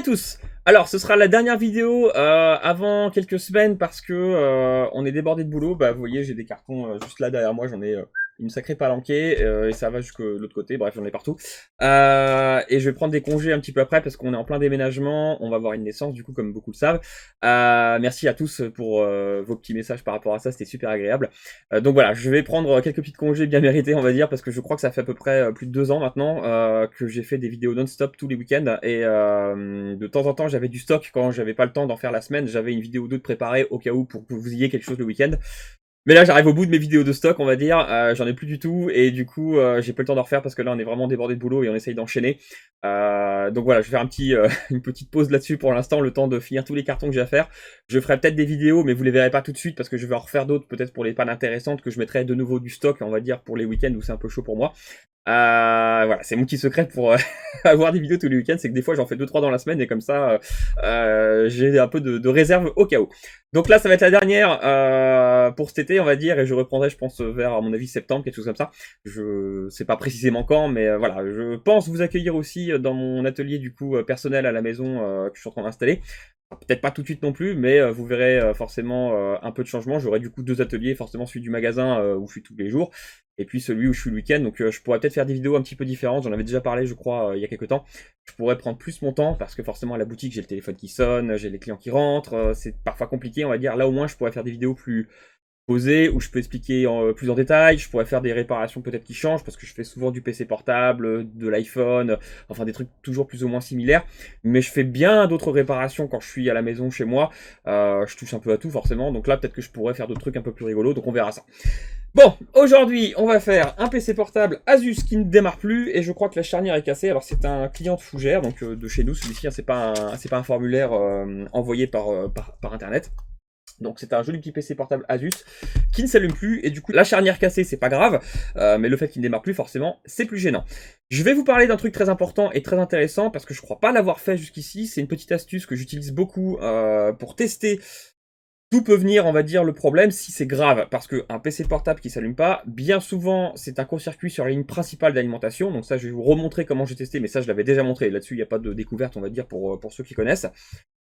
tous. Alors, ce sera la dernière vidéo avant quelques semaines parce que on est débordé de boulot. Bah, vous voyez, j'ai des cartons juste là derrière moi. J'en ai une sacrée palanquée et ça va jusqu'à l'autre côté. Bref, j'en ai partout. Et je vais prendre des congés un petit peu après parce qu'on est en plein déménagement. On va avoir une naissance, du coup, comme beaucoup le savent. Merci à tous pour vos petits messages par rapport à ça. C'était super agréable. Donc voilà, je vais prendre quelques petits congés bien mérités, on va dire, parce que je crois que ça fait à peu près plus de 2 ans maintenant que j'ai fait des vidéos non-stop tous les week-ends. Et de temps en temps, j'avais du stock quand j'avais pas le temps d'en faire la semaine. J'avais une vidéo ou deux de préparée au cas où pour que vous ayez quelque chose le week-end. Mais là, j'arrive au bout de mes vidéos de stock, on va dire. J'en ai plus du tout et du coup, j'ai pas le temps d'en refaire parce que là, on est vraiment débordé de boulot et on essaye d'enchaîner. Donc voilà, je vais faire une petite pause là-dessus pour l'instant, le temps de finir tous les cartons que j'ai à faire. Je ferai peut-être des vidéos, mais vous les verrez pas tout de suite parce que je vais en refaire d'autres, peut-être pour les pannes intéressantes que je mettrai de nouveau du stock, on va dire, pour les week-ends où c'est un peu chaud pour moi. Voilà, c'est mon petit secret pour avoir des vidéos tous les week-ends, c'est que des fois j'en fais 2-3 dans la semaine et comme ça j'ai un peu de réserve au cas où. Donc là ça va être la dernière pour cet été on va dire et je reprendrai je pense vers à mon avis septembre, quelque chose comme ça. Je sais pas précisément quand mais voilà, je pense vous accueillir aussi dans mon atelier du coup personnel à la maison que je suis en train d'installer. Peut-être pas tout de suite non plus, mais vous verrez forcément un peu de changement. J'aurai du coup 2 ateliers, forcément celui du magasin où je suis tous les jours, et puis celui où je suis le week-end. Donc je pourrais peut-être faire des vidéos un petit peu différentes. J'en avais déjà parlé, je crois, il y a quelques temps. Je pourrais prendre plus mon temps parce que forcément à la boutique j'ai le téléphone qui sonne, j'ai les clients qui rentrent. C'est parfois compliqué, on va dire. Là au moins je pourrais faire des vidéos plus posé où je peux expliquer plus en détail. Je pourrais faire des réparations peut-être qui changent parce que je fais souvent du PC portable, de l'iPhone, enfin des trucs toujours plus ou moins similaires. Mais je fais bien d'autres réparations quand je suis à la maison chez moi. Je touche un peu à tout forcément. Donc là peut-être que je pourrais faire d'autres trucs un peu plus rigolos. Donc on verra ça. Bon, aujourd'hui, on va faire un PC portable Asus qui ne démarre plus et je crois que la charnière est cassée. Alors c'est un client de Fougère, donc de chez nous, celui-ci, hein, c'est pas un formulaire envoyé par internet. Donc c'est un joli petit PC portable Asus qui ne s'allume plus et du coup la charnière cassée c'est pas grave, mais le fait qu'il ne démarre plus forcément c'est plus gênant. Je vais vous parler d'un truc très important et très intéressant parce que je crois pas l'avoir fait jusqu'ici, c'est une petite astuce que j'utilise beaucoup pour tester d'où peut venir on va dire le problème si c'est grave, parce qu'un PC portable qui s'allume pas, bien souvent c'est un court-circuit sur la ligne principale d'alimentation, donc ça je vais vous remontrer comment j'ai testé, mais ça je l'avais déjà montré, là-dessus il n'y a pas de découverte on va dire pour ceux qui connaissent.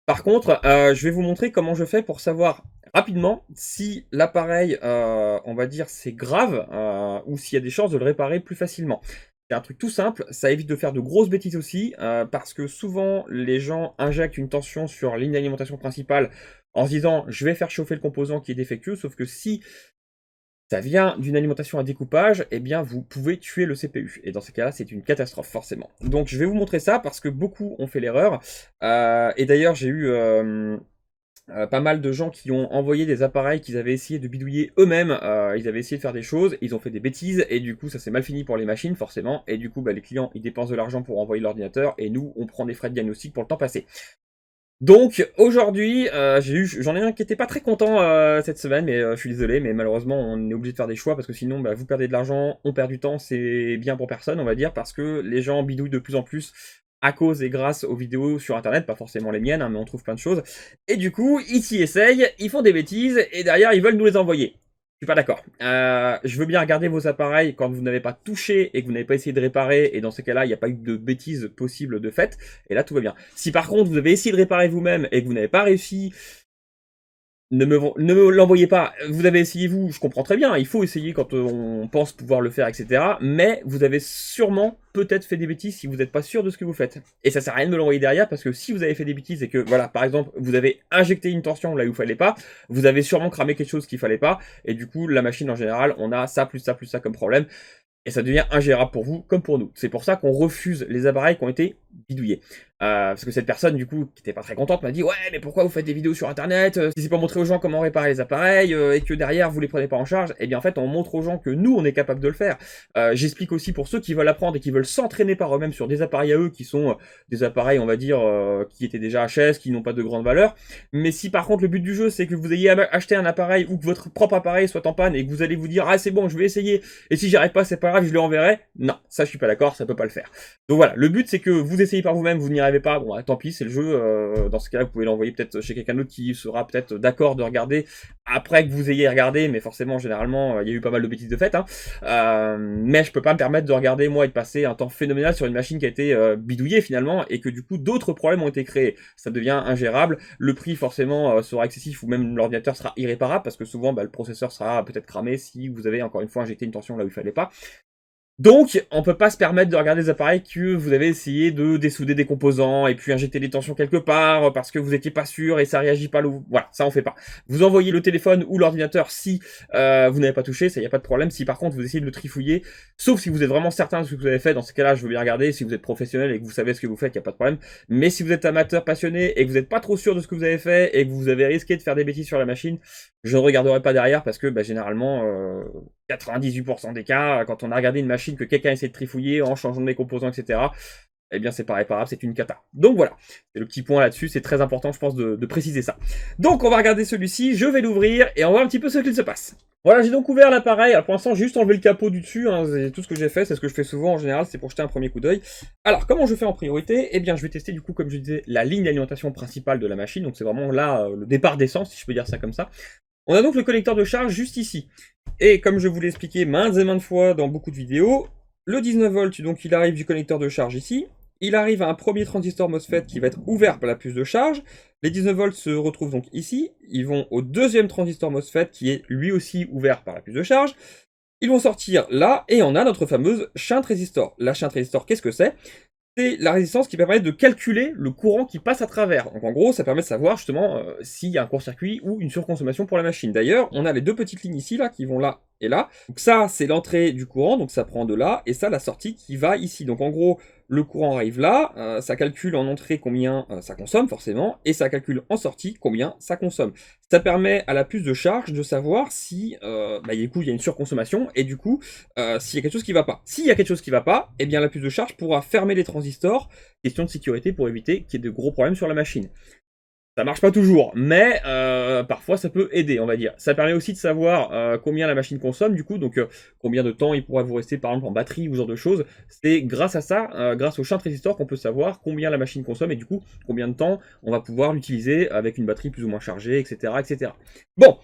Par contre, je vais vous montrer comment je fais pour savoir rapidement si l'appareil, on va dire, c'est grave ou s'il y a des chances de le réparer plus facilement. C'est un truc tout simple, ça évite de faire de grosses bêtises aussi, parce que souvent les gens injectent une tension sur la ligne d'alimentation principale en se disant je vais faire chauffer le composant qui est défectueux, sauf que si ça vient d'une alimentation à découpage, eh bien vous pouvez tuer le CPU. Et dans ces cas-là, c'est une catastrophe, forcément. Donc je vais vous montrer ça, parce que beaucoup ont fait l'erreur. Et d'ailleurs, j'ai eu pas mal de gens qui ont envoyé des appareils qu'ils avaient essayé de bidouiller eux-mêmes. Ils avaient essayé de faire des choses, ils ont fait des bêtises, et du coup ça s'est mal fini pour les machines, forcément. Et du coup, bah, les clients, ils dépensent de l'argent pour envoyer l'ordinateur, et nous, on prend des frais de diagnostic pour le temps passé. Donc aujourd'hui, j'en ai un qui était pas très content cette semaine, mais je suis désolé, mais malheureusement on est obligé de faire des choix parce que sinon bah, vous perdez de l'argent, on perd du temps, c'est bien pour personne on va dire, parce que les gens bidouillent de plus en plus à cause et grâce aux vidéos sur internet, pas forcément les miennes, hein, mais on trouve plein de choses, et du coup ils s'y essayent, ils font des bêtises, et derrière ils veulent nous les envoyer. Je suis pas d'accord. Je veux bien regarder vos appareils quand vous n'avez pas touché et que vous n'avez pas essayé de réparer, et dans ces cas-là, il n'y a pas eu de bêtises possibles de fait, et là tout va bien. Si par contre vous avez essayé de réparer vous-même et que vous n'avez pas réussi, ne me l'envoyez pas. Vous avez essayé vous, je comprends très bien, il faut essayer quand on pense pouvoir le faire, etc. Mais vous avez sûrement peut-être fait des bêtises si vous n'êtes pas sûr de ce que vous faites. Et ça sert à rien de me l'envoyer derrière, parce que si vous avez fait des bêtises et que, voilà, par exemple, vous avez injecté une tension là où il fallait pas, vous avez sûrement cramé quelque chose qu'il fallait pas, et du coup, la machine en général, on a ça, plus ça, plus ça comme problème. Et ça devient ingérable pour vous comme pour nous. C'est pour ça qu'on refuse les appareils qui ont été bidouillés. Parce que cette personne, du coup, qui était pas très contente, m'a dit « Ouais, mais pourquoi vous faites des vidéos sur Internet si c'est pas montrer aux gens comment réparer les appareils et que derrière, vous les prenez pas en charge ?» Eh bien, en fait, on montre aux gens que nous, on est capable de le faire. J'explique aussi pour ceux qui veulent apprendre et qui veulent s'entraîner par eux-mêmes sur des appareils à eux qui sont des appareils, on va dire, qui étaient déjà HS, qui n'ont pas de grande valeur. Mais si par contre, le but du jeu, c'est que vous ayez acheté un appareil ou que votre propre appareil soit en panne et que vous allez vous dire « Ah, c'est bon, je vais essayer. Et si j'y arrive pas, c'est pas grave, je le renverrai. » Non, ça, je suis pas d'accord, ça peut pas le faire. Donc voilà, le but, c'est que vous essayez par vous-même, vous n'y arrivez pas, bon, bah, tant pis, c'est le jeu. Dans ce cas-là, vous pouvez l'envoyer peut-être chez quelqu'un d'autre qui sera peut-être d'accord de regarder après que vous ayez regardé, mais forcément, généralement, il y a eu pas mal de bêtises de fait. Hein. Mais je peux pas me permettre de regarder, moi, et de passer un temps phénoménal sur une machine qui a été bidouillée, finalement, et que du coup, d'autres problèmes ont été créés. Ça devient ingérable. Le prix, forcément, sera excessif, ou même l'ordinateur sera irréparable, parce que souvent, bah, le processeur sera peut-être cramé si vous avez, encore une fois, injecté une tension là où il fallait pas. Donc, on peut pas se permettre de regarder des appareils que vous avez essayé de dessouder des composants et puis injecter des tensions quelque part parce que vous étiez pas sûr et ça réagit pas. Voilà, ça on fait pas. Vous envoyez le téléphone ou l'ordinateur si vous n'avez pas touché, ça y a pas de problème. Si par contre vous essayez de le trifouiller, sauf si vous êtes vraiment certain de ce que vous avez fait, dans ce cas-là, je veux bien regarder. Si vous êtes professionnel et que vous savez ce que vous faites, y a pas de problème. Mais si vous êtes amateur passionné et que vous n'êtes pas trop sûr de ce que vous avez fait et que vous avez risqué de faire des bêtises sur la machine, je ne regarderai pas derrière parce que bah, généralement 98% des cas, quand on a regardé une machine que quelqu'un essaie de trifouiller en changeant des composants, etc., eh bien c'est pas réparable, c'est une cata. Donc voilà, c'est le petit point là-dessus, c'est très important je pense de préciser ça. Donc on va regarder celui-ci, je vais l'ouvrir et on va voir un petit peu ce qu'il se passe. Voilà, j'ai donc ouvert l'appareil, alors pour l'instant j'ai juste enlevé le capot du dessus, hein, c'est tout ce que j'ai fait, c'est ce que je fais souvent en général, c'est pour jeter un premier coup d'œil. Alors comment je fais en priorité? Eh bien je vais tester du coup comme je disais la ligne d'alimentation principale de la machine, donc c'est vraiment là le départ d'essence si je peux dire ça comme ça. On a donc le connecteur de charge juste ici. Et comme je vous l'ai expliqué maintes et maintes fois dans beaucoup de vidéos, le 19 volts, donc il arrive du connecteur de charge ici. Il arrive à un premier transistor MOSFET qui va être ouvert par la puce de charge. Les 19 volts se retrouvent donc ici. Ils vont au deuxième transistor MOSFET qui est lui aussi ouvert par la puce de charge. Ils vont sortir là et on a notre fameuse shunt résistor. La shunt résistor, qu'est-ce que c'est? C'est la résistance qui permet de calculer le courant qui passe à travers. Donc en gros, ça permet de savoir justement s'il y a un court-circuit ou une surconsommation pour la machine. D'ailleurs, on a les deux petites lignes ici là qui vont là et là. Donc ça, c'est l'entrée du courant, donc ça prend de là, et ça, la sortie qui va ici. Donc en gros, le courant arrive là, ça calcule en entrée combien ça consomme forcément, et ça calcule en sortie combien ça consomme. Ça permet à la puce de charge de savoir si du coup il y a une surconsommation, et du coup s'il y a quelque chose qui va pas. S'il y a quelque chose qui va pas, eh bien la puce de charge pourra fermer les transistors, question de sécurité pour éviter qu'il y ait de gros problèmes sur la machine. Ça marche pas toujours, mais parfois ça peut aider, on va dire. Ça permet aussi de savoir combien la machine consomme, du coup, donc combien de temps il pourra vous rester, par exemple, en batterie ou ce genre de choses. C'est grâce à ça, grâce au shunt résistor, qu'on peut savoir combien la machine consomme et du coup, combien de temps on va pouvoir l'utiliser avec une batterie plus ou moins chargée, etc., etc. Bon.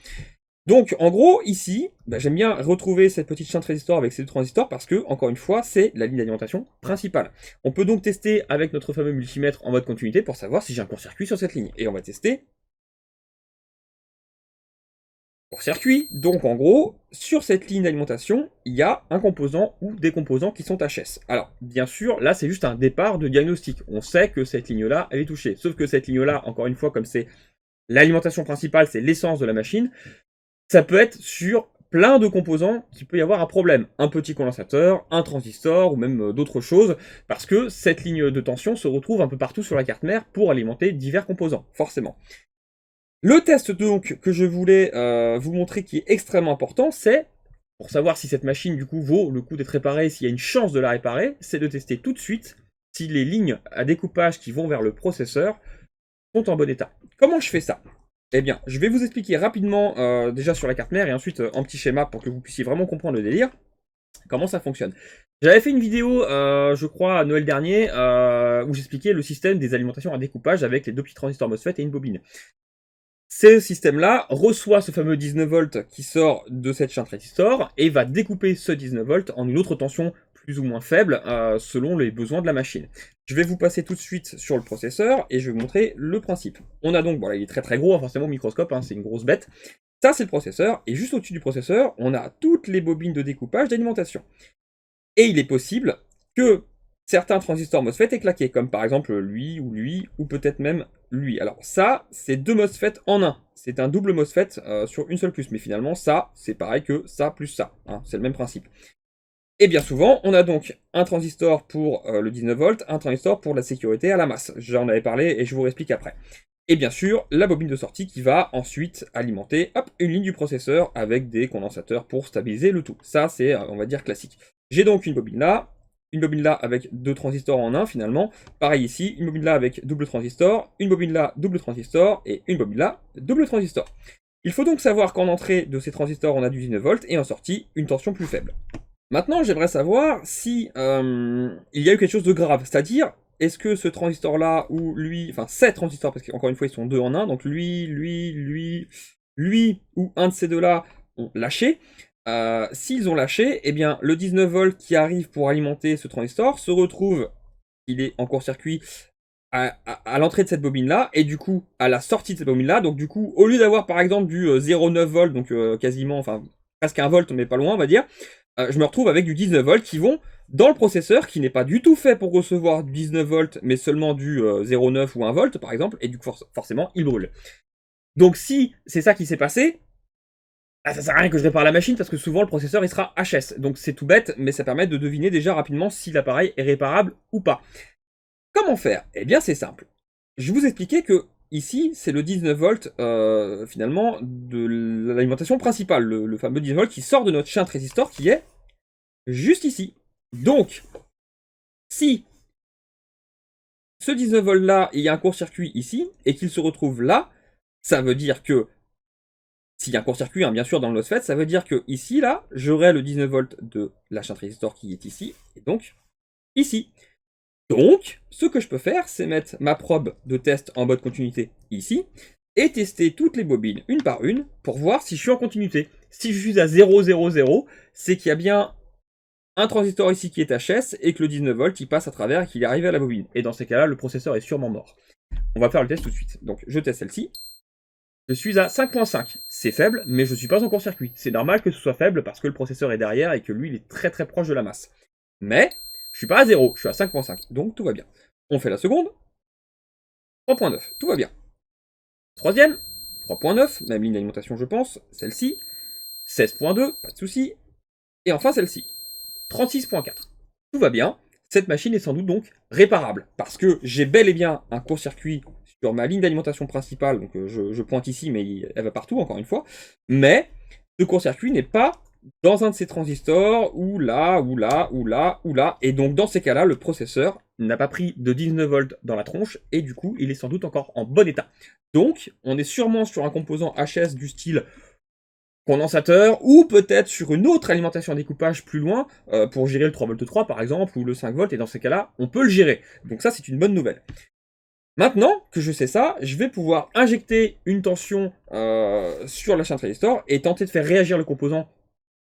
Donc, en gros, ici, j'aime bien retrouver cette petite shunt résistor avec ces deux transistors parce que, encore une fois, c'est la ligne d'alimentation principale. On peut donc tester avec notre fameux multimètre en mode continuité pour savoir si j'ai un court-circuit sur cette ligne. Et on va tester court-circuit. Donc, en gros, sur cette ligne d'alimentation, il y a un composant ou des composants qui sont HS. Alors, bien sûr, là, c'est juste un départ de diagnostic. On sait que cette ligne-là, elle est touchée. Sauf que cette ligne-là, encore une fois, comme c'est l'alimentation principale, c'est l'essence de la machine, ça peut être sur plein de composants qu'il peut y avoir un problème. Un petit condensateur, un transistor ou même d'autres choses, parce que cette ligne de tension se retrouve un peu partout sur la carte mère pour alimenter divers composants, forcément. Le test donc que je voulais vous montrer qui est extrêmement important, c'est, pour savoir si cette machine du coup vaut le coup d'être réparée, s'il y a une chance de la réparer, c'est de tester tout de suite si les lignes à découpage qui vont vers le processeur sont en bon état. Comment je fais ça ? Eh bien, je vais vous expliquer rapidement, déjà sur la carte mère, et ensuite en petit schéma pour que vous puissiez vraiment comprendre le délire, comment ça fonctionne. J'avais fait une vidéo, je crois, à Noël dernier, où j'expliquais le système des alimentations à découpage avec les deux petits transistors MOSFET et une bobine. Ce système-là reçoit ce fameux 19 volts qui sort de cette shunt résistor, et va découper ce 19 volts en une autre tension plus ou moins faible, selon les besoins de la machine. Je vais vous passer tout de suite sur le processeur et je vais vous montrer le principe. On a donc, voilà, il est très très gros, forcément au microscope, hein, c'est une grosse bête. Ça c'est le processeur, et juste au-dessus du processeur, on a toutes les bobines de découpage d'alimentation. Et il est possible que certains transistors MOSFET aient claqué, comme par exemple lui, ou peut-être même lui. Alors ça, c'est deux MOSFET en un. C'est un double MOSFET sur une seule puce, mais finalement ça, c'est pareil que ça plus ça. Hein, c'est le même principe. Et bien souvent, on a donc un transistor pour le 19 volts, un transistor pour la sécurité à la masse. J'en avais parlé et je vous réexplique après. Et bien sûr, la bobine de sortie qui va ensuite alimenter une ligne du processeur avec des condensateurs pour stabiliser le tout. Ça, c'est, on va dire, classique. J'ai donc une bobine là avec deux transistors en un finalement. Pareil ici, une bobine là avec double transistor, une bobine là, double transistor, et une bobine là, double transistor. Il faut donc savoir qu'en entrée de ces transistors, on a du 19 volts et en sortie, une tension plus faible. Maintenant, j'aimerais savoir si il y a eu quelque chose de grave, c'est-à-dire, est-ce que ce transistor-là, ou lui, enfin, ces transistors, parce qu'encore une fois, ils sont deux en un, donc lui, ou un de ces deux-là ont lâché. S'ils ont lâché, eh bien, le 19 volts qui arrive pour alimenter ce transistor se retrouve, il est en court-circuit à l'entrée de cette bobine-là, et du coup, à la sortie de cette bobine-là. Donc, du coup, au lieu d'avoir, par exemple, du 0,9 volts, donc quasiment, enfin, presque un volt, mais pas loin, on va dire, je me retrouve avec du 19 volts qui vont dans le processeur, qui n'est pas du tout fait pour recevoir du 19 volts, mais seulement du 0,9 ou 1 volt, par exemple, et du coup, forcément, il brûle. Donc, si c'est ça qui s'est passé, ça sert à rien que je répare la machine, parce que souvent, le processeur, il sera HS. Donc, c'est tout bête, mais ça permet de deviner déjà rapidement si l'appareil est réparable ou pas. Comment faire? Eh bien, c'est simple. Je vous expliquais que ici, c'est le 19 volts, finalement, de l'alimentation principale, le fameux 19 volts qui sort de notre shunt résistor qui est juste ici. Donc, si ce 19 volts là, il y a un court-circuit ici, et qu'il se retrouve là, ça veut dire que, s'il y a un court-circuit, hein, bien sûr, dans le MOSFET, ça veut dire que ici, là, j'aurai le 19 volts de la shunt résistor qui est ici, et donc, ici. Donc, ce que je peux faire, c'est mettre ma probe de test en mode continuité ici, et tester toutes les bobines une par une, pour voir si je suis en continuité. Si je suis à 0,00, c'est qu'il y a bien un transistor ici qui est HS, et que le 19 volts il passe à travers et qu'il est arrivé à la bobine. Et dans ces cas-là, le processeur est sûrement mort. On va faire le test tout de suite. Donc, je teste celle-ci. Je suis à 5.5. C'est faible, mais je ne suis pas en court-circuit. C'est normal que ce soit faible parce que le processeur est derrière et que lui, il est très très proche de la masse. Mais, je suis pas à 0, je suis à 5.5, donc tout va bien. On fait la seconde. 3.9, tout va bien. Troisième, 3.9, même ligne d'alimentation je pense, celle-ci. 16.2, pas de souci. Et enfin celle-ci, 36.4. Tout va bien, cette machine est sans doute donc réparable, parce que j'ai bel et bien un court-circuit sur ma ligne d'alimentation principale, donc je pointe ici, mais elle va partout, encore une fois, mais ce court-circuit n'est pas dans un de ces transistors, ou là, ou là, ou là, ou là, et donc dans ces cas-là, le processeur n'a pas pris de 19 volts dans la tronche, et du coup, il est sans doute encore en bon état. Donc, on est sûrement sur un composant HS du style condensateur, ou peut-être sur une autre alimentation à découpage plus loin, pour gérer le 3V3 par exemple, ou le 5V, et dans ces cas-là, on peut le gérer. Donc ça, c'est une bonne nouvelle. Maintenant que je sais ça, je vais pouvoir injecter une tension sur la shunt résistor et tenter de faire réagir le composant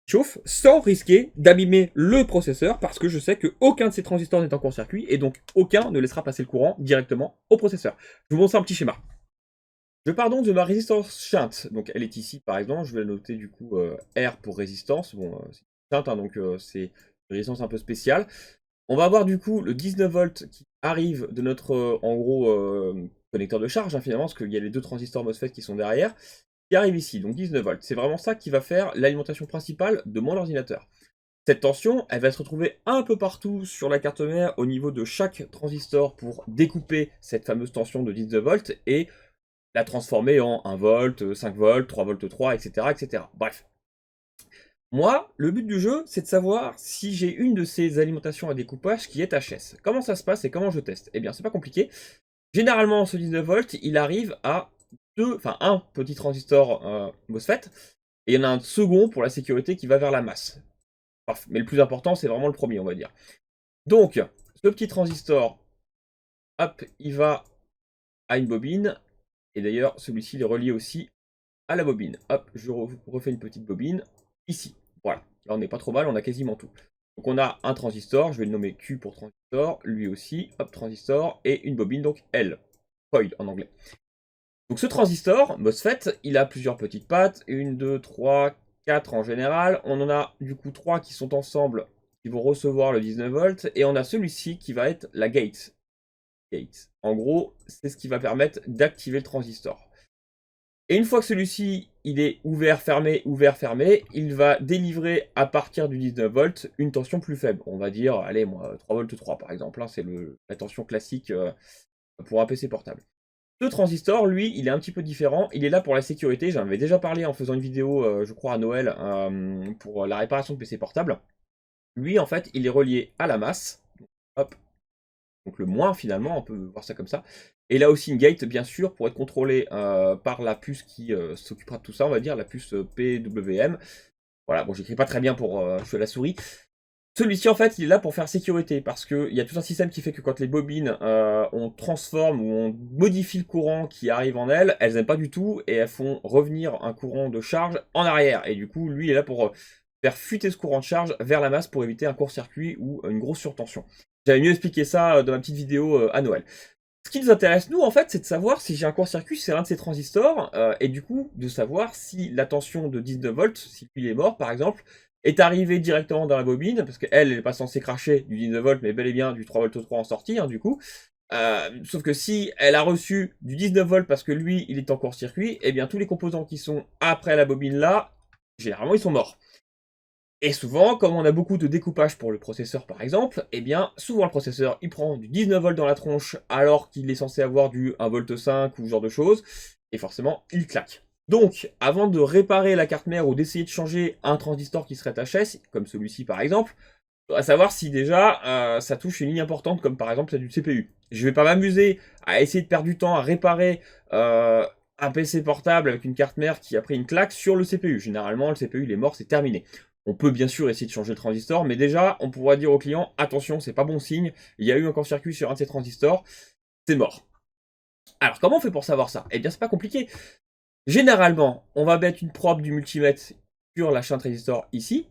qui chauffe sans risquer d'abîmer le processeur parce que je sais qu'aucun de ces transistors n'est en court-circuit et donc aucun ne laissera passer le courant directement au processeur. Je vous montre un petit schéma. Je pars donc de ma résistance shunt, donc elle est ici par exemple, je vais noter du coup R pour résistance, bon c'est shunt hein, donc c'est une résistance un peu spéciale. On va avoir du coup le 19 volts qui arrive de notre, en gros, connecteur de charge, hein, finalement, parce qu'il y a les deux transistors MOSFET qui sont derrière, qui arrivent ici, donc 19 volts. C'est vraiment ça qui va faire l'alimentation principale de mon ordinateur. Cette tension, elle va se retrouver un peu partout sur la carte mère au niveau de chaque transistor pour découper cette fameuse tension de 19 volts et la transformer en 1 volt, 5 volts, 3 volts 3, etc., etc. Bref. Moi, le but du jeu, c'est de savoir si j'ai une de ces alimentations à découpage qui est HS. Comment ça se passe et comment je teste? Eh bien, c'est pas compliqué. Généralement, ce 19 volts, il arrive à un petit transistor MOSFET, et il y en a un second pour la sécurité qui va vers la masse. Bref, mais le plus important, c'est vraiment le premier, on va dire. Donc, ce petit transistor, hop, il va à une bobine, et d'ailleurs, celui-ci est relié aussi à la bobine. Hop, je refais une petite bobine, ici. Voilà, là on n'est pas trop mal, on a quasiment tout. Donc on a un transistor, je vais le nommer Q pour transistor, lui aussi, hop, transistor, et une bobine, donc L, coil en anglais. Donc ce transistor, MOSFET, il a plusieurs petites pattes, 1, 2, 3, 4 en général. On en a du coup 3 qui sont ensemble, qui vont recevoir le 19 volts, et on a celui-ci qui va être la gate. En gros, c'est ce qui va permettre d'activer le transistor. Et une fois que celui-ci il est ouvert, fermé, il va délivrer à partir du 19 volts une tension plus faible. On va dire, allez, moi, 3 volts 3 par exemple, hein, c'est la tension classique pour un PC portable. Ce transistor, lui, il est un petit peu différent. Il est là pour la sécurité. J'en avais déjà parlé en faisant une vidéo, je crois, à Noël, pour la réparation de PC portable. Lui, en fait, il est relié à la masse. Hop. Donc le moins, finalement, on peut voir ça comme ça. Et là aussi une gate, bien sûr, pour être contrôlé par la puce qui s'occupera de tout ça, on va dire, la puce PWM. Voilà, bon, j'écris pas très bien pour je suis à la souris. Celui-ci, en fait, il est là pour faire sécurité, parce qu'il y a tout un système qui fait que quand les bobines, on transforme ou on modifie le courant qui arrive en elles, elles n'aiment pas du tout, et elles font revenir un courant de charge en arrière. Et du coup, lui, il est là pour faire fuiter ce courant de charge vers la masse pour éviter un court-circuit ou une grosse surtension. J'avais mieux expliqué ça dans ma petite vidéo à Noël. Ce qui nous intéresse, nous, en fait, c'est de savoir si j'ai un court-circuit sur un de ces transistors, et du coup, de savoir si la tension de 19 volts, si lui il est mort, par exemple, est arrivée directement dans la bobine, parce qu'elle, elle n'est pas censée cracher du 19 volts, mais bel et bien du 3 volts 3 en sortie, hein, du coup. Sauf que si elle a reçu du 19 volts parce que lui, il est en court-circuit, eh bien, tous les composants qui sont après la bobine là, généralement, ils sont morts. Et souvent, comme on a beaucoup de découpage pour le processeur par exemple, eh bien souvent le processeur il prend du 19 volts dans la tronche alors qu'il est censé avoir du 1 volt 5 ou ce genre de choses, et forcément il claque. Donc, avant de réparer la carte mère ou d'essayer de changer un transistor qui serait HS, comme celui-ci par exemple, il faudra savoir si déjà ça touche une ligne importante comme par exemple celle du CPU. Je vais pas m'amuser à essayer de perdre du temps à réparer un PC portable avec une carte mère qui a pris une claque sur le CPU. Généralement, le CPU il est mort, c'est terminé. On peut bien sûr essayer de changer le transistor, mais déjà, on pourra dire au client, attention, c'est pas bon signe, il y a eu un court-circuit sur un de ces transistors, c'est mort. Alors, comment on fait pour savoir ça? Eh bien, c'est pas compliqué. Généralement, on va mettre une probe du multimètre sur la chaîne transistor ici,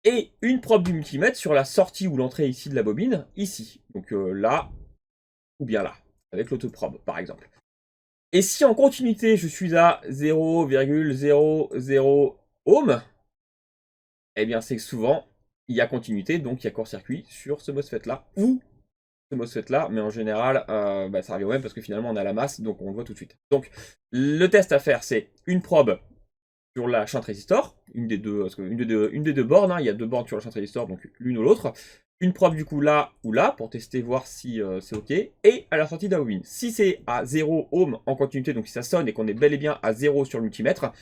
et une probe du multimètre sur la sortie ou l'entrée ici de la bobine, ici. Donc là, ou bien là, avec l'autoprobe, par exemple. Et si en continuité, je suis à 0,00 ohm, eh bien c'est que souvent, il y a continuité, donc il y a court-circuit sur ce MOSFET-là, ou ce MOSFET-là, mais en général, ça revient au même parce que finalement on a la masse, donc on le voit tout de suite. Donc le test à faire, c'est une probe sur la shunt résistor, une des deux, une des deux bornes, hein, il y a deux bornes sur la shunt résistor, donc l'une ou l'autre. Une probe du coup là ou là, pour tester, voir si c'est ok, et à la sortie d'un bobine. Si c'est à 0 ohm en continuité, donc si ça sonne et qu'on est bel et bien à 0 sur le multimètre,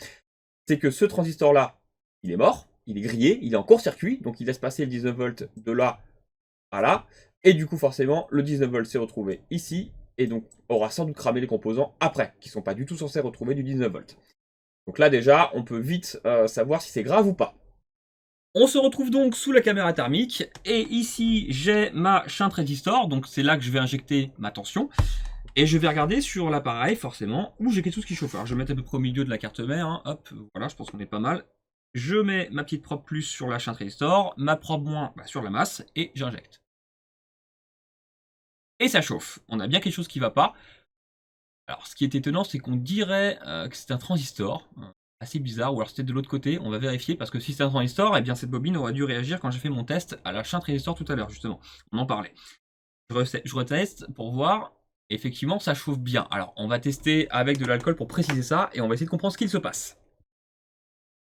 c'est que ce transistor-là, il est mort, il est grillé, il est en court-circuit, donc il laisse passer le 19 volts de là à là, et du coup forcément, le 19 volts s'est retrouvé ici, et donc aura sans doute cramé les composants après, qui ne sont pas du tout censés retrouver du 19 volts. Donc là déjà, on peut vite savoir si c'est grave ou pas. On se retrouve donc sous la caméra thermique, et ici j'ai ma shunt résistor, donc c'est là que je vais injecter ma tension. Et je vais regarder sur l'appareil, forcément, où j'ai quelque chose qui chauffe. Alors je vais mettre à peu près au milieu de la carte mère, hein. Hop, voilà, je pense qu'on est pas mal. Je mets ma petite probe plus sur la shunt résistor, ma probe moins sur la masse, et j'injecte. Et ça chauffe. On a bien quelque chose qui va pas. Alors ce qui est étonnant, c'est qu'on dirait que c'est un transistor. Assez bizarre, ou alors c'était de l'autre côté, on va vérifier, parce que si c'est un transistor, eh bien cette bobine aurait dû réagir quand j'ai fait mon test à la shunt résistor tout à l'heure, justement. On en parlait. Je reteste pour voir. Effectivement, ça chauffe bien. Alors, on va tester avec de l'alcool pour préciser ça, et on va essayer de comprendre ce qu'il se passe.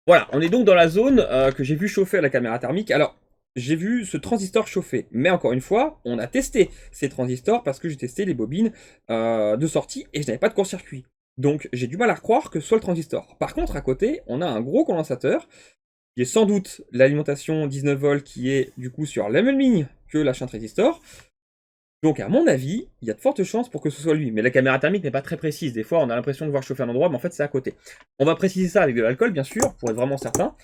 Voilà, on est donc dans la zone que j'ai vu chauffer à la caméra thermique. Alors, j'ai vu ce transistor chauffer, mais encore une fois, on a testé ces transistors parce que j'ai testé les bobines de sortie et je n'avais pas de court-circuit. Donc, j'ai du mal à croire que ce soit le transistor. Par contre, à côté, on a un gros condensateur qui est sans doute l'alimentation 19 volts qui est du coup sur la même ligne que la shunt résistor. Donc à mon avis, il y a de fortes chances pour que ce soit lui. Mais la caméra thermique n'est pas très précise. Des fois, on a l'impression de voir chauffer un endroit, mais en fait, c'est à côté. On va préciser ça avec de l'alcool, bien sûr, pour être vraiment certain.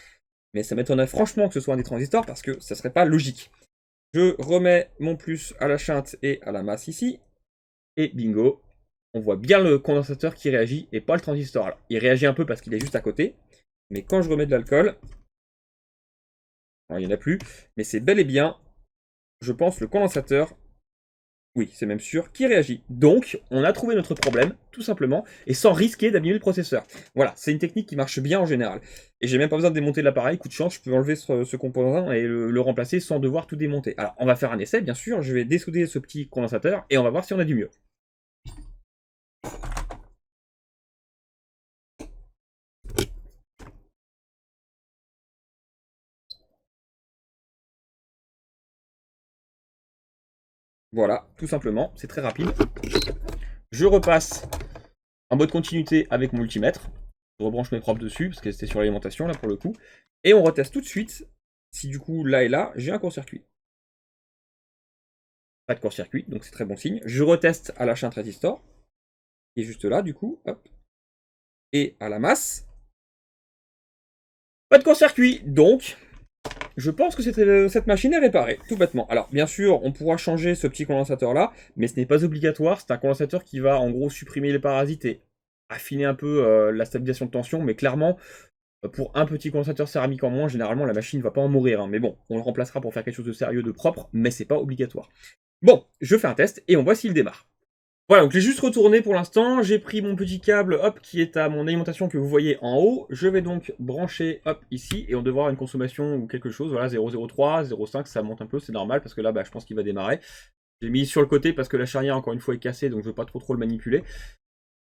Mais ça m'étonnerait franchement que ce soit un des transistors, parce que ça serait pas logique. Je remets mon plus à la shunt et à la masse ici. Et bingo, on voit bien le condensateur qui réagit, et pas le transistor. Alors, il réagit un peu parce qu'il est juste à côté. Mais quand je remets de l'alcool, il n'y en a plus. Mais c'est bel et bien, je pense, le condensateur. Oui, c'est même sûr, qui réagit. Donc, on a trouvé notre problème, tout simplement, et sans risquer d'abîmer le processeur. Voilà, c'est une technique qui marche bien en général. Et j'ai même pas besoin de démonter l'appareil, coup de chance, je peux enlever ce composant et le remplacer sans devoir tout démonter. Alors, on va faire un essai, bien sûr, je vais dessouder ce petit condensateur, et on va voir si on a du mieux. Voilà, tout simplement, c'est très rapide. Je repasse en mode continuité avec mon multimètre. Je rebranche mes probes dessus, parce que c'était sur l'alimentation, là, pour le coup. Et on reteste tout de suite si du coup, là et là, j'ai un court-circuit. Pas de court-circuit, donc c'est très bon signe. Je reteste à la shunt résistor, qui est juste là, du coup, hop. Et à la masse, pas de court-circuit, donc je pense que cette machine est réparée, tout bêtement. Alors, bien sûr, on pourra changer ce petit condensateur-là, mais ce n'est pas obligatoire. C'est un condensateur qui va, en gros, supprimer les parasites et affiner un peu la stabilisation de tension, mais clairement, pour un petit condensateur céramique en moins, généralement, la machine ne va pas en mourir. Hein. Mais bon, on le remplacera pour faire quelque chose de sérieux, de propre, mais c'est pas obligatoire. Bon, je fais un test et on voit s'il démarre. Voilà, donc j'ai juste retourné pour l'instant, j'ai pris mon petit câble, hop, qui est à mon alimentation que vous voyez en haut, je vais donc brancher, hop, ici, et on devrait avoir une consommation ou quelque chose, voilà, 0,03, 0,5, ça monte un peu, c'est normal, parce que là, bah, je pense qu'il va démarrer. J'ai mis sur le côté parce que la charnière, encore une fois, est cassée, donc je veux pas trop le manipuler.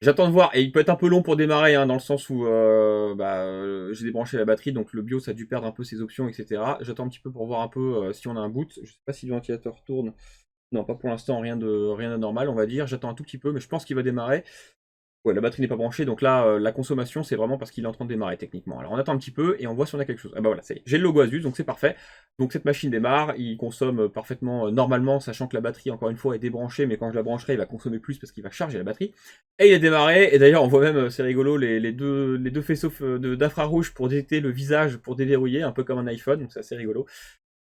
J'attends de voir, et il peut être un peu long pour démarrer, hein, dans le sens où j'ai débranché la batterie, donc le BIOS a dû perdre un peu ses options, etc. J'attends un petit peu pour voir un peu si on a un boot, je sais pas si le ventilateur tourne. Non, pas pour l'instant, rien d'anormal, on va dire. J'attends un tout petit peu, mais je pense qu'il va démarrer. Ouais, la batterie n'est pas branchée, donc là, la consommation, c'est vraiment parce qu'il est en train de démarrer, techniquement. Alors, on attend un petit peu, et on voit si on a quelque chose. Ah bah voilà, ça y est. J'ai le logo Asus, donc c'est parfait. Donc cette machine démarre, il consomme parfaitement normalement, sachant que la batterie, encore une fois, est débranchée, mais quand je la brancherai, il va consommer plus parce qu'il va charger la batterie. Et il est démarré, et d'ailleurs, on voit même, c'est rigolo, les deux faisceaux d'infrarouge pour détecter le visage, pour déverrouiller, un peu comme un iPhone, donc c'est assez rigolo.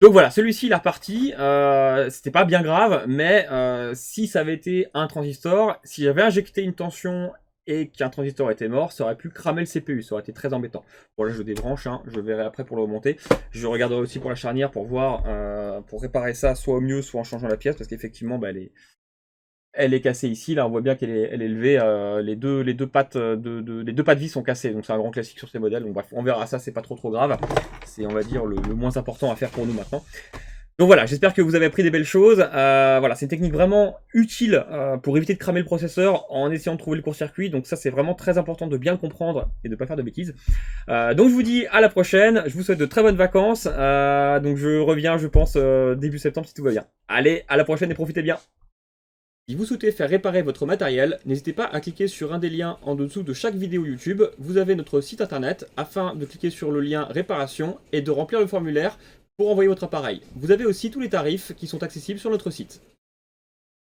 Donc voilà, celui-ci il est reparti, c'était pas bien grave, mais si ça avait été un transistor, si j'avais injecté une tension et qu'un transistor était mort, ça aurait pu cramer le CPU, ça aurait été très embêtant. Bon là je débranche, hein, je verrai après pour le remonter. Je regarderai aussi pour la charnière pour voir, pour réparer ça soit au mieux, soit en changeant la pièce, parce qu'effectivement bah, elle est cassée ici, là on voit bien qu'elle est levée, les deux pattes les deux pattes vis sont cassées, donc c'est un grand classique sur ces modèles, donc bref, on verra ça, c'est pas trop grave, c'est on va dire le moins important à faire pour nous maintenant. Donc voilà, j'espère que vous avez appris des belles choses, voilà, c'est une technique vraiment utile pour éviter de cramer le processeur en essayant de trouver le court-circuit, donc ça c'est vraiment très important de bien le comprendre et de pas faire de bêtises. Donc je vous dis à la prochaine, je vous souhaite de très bonnes vacances, donc je reviens je pense début septembre si tout va bien. Allez, à la prochaine et profitez bien. Si vous souhaitez faire réparer votre matériel, n'hésitez pas à cliquer sur un des liens en dessous de chaque vidéo YouTube. Vous avez notre site internet afin de cliquer sur le lien réparation et de remplir le formulaire pour envoyer votre appareil. Vous avez aussi tous les tarifs qui sont accessibles sur notre site.